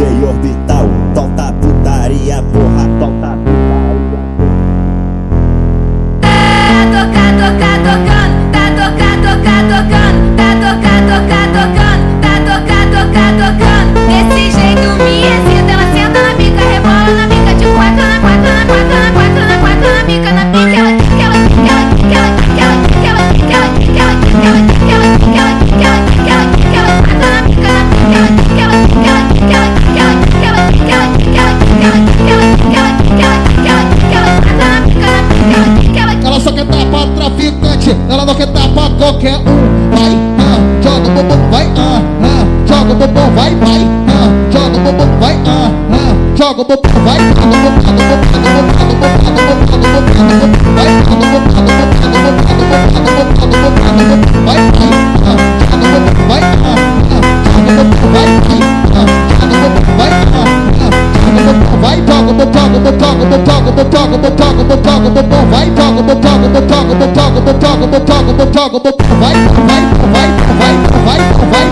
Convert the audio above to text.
DJ Orbital, solta putaria, porra, solta putaria. Tá tocando, tá tocando, desse jeito me excita, ela senta na bica, rebola na bica, de quatro na quatro, na quatro, na quatro, na quatro, na bica, na pica, ela só quer dar pra traficante, ela não quer dar pra qualquer um. Vai, joga o bumbum, vai, joga o bumbum, vai, joga o bumbum, vai, joga o bumbum, vai, vai,